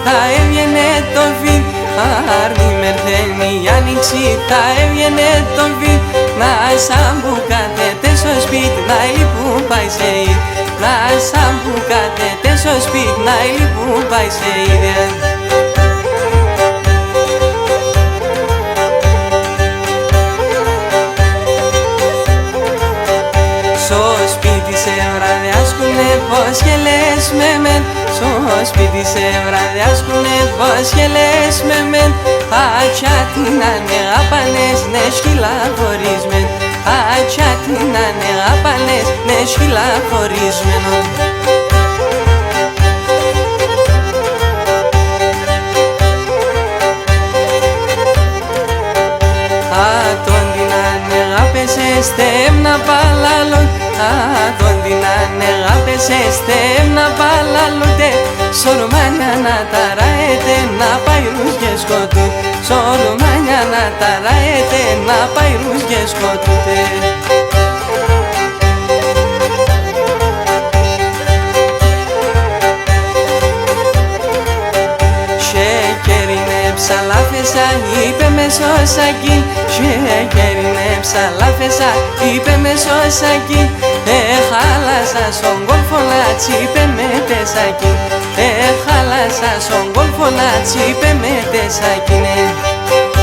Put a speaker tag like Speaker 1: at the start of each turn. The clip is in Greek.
Speaker 1: Θα έβγαινε το βιν, άρνη μερθαίνει η άνοιξη, θα έβγαινε το βιν. Να σαν που κάθεται στο σπίτι, να η που πάει σε είδ. Να σαν που κάθεται στο σπίτι, να η που πάει σε είδ. Στο σπίτι σε βραδιάσκουνε πως και λες με μεν. Στο σπίτι σε βραδιάσκουνε πως και λες με μεν. Άτια την ανεγάπανες, ναι σκύλα χωρίσμεν. Άτια την ανεγάπανες, ναι σκύλα χωρίσμενο. Άτον την ανεγάπεσες, τέμνα παλάλον. Άτον την ανεγάπεσες, τέμνα παλάλοντε. Σορμάνια να ταραέτε, να πάει ρούς και σκοτούν. Σορμάνια να ταραέτε, να πάει ρούς και σκοτούνται. Σεκέρινε ψαλάφεσα, είπε με σωσακί. Σεκέρινε ψαλάφεσα, είπε με σωσακί. Χάλασα στον κόλφο να τσίπε με τεσακί. Χάλασα στον κόλφο να τσίπε με τεσακί, ναι.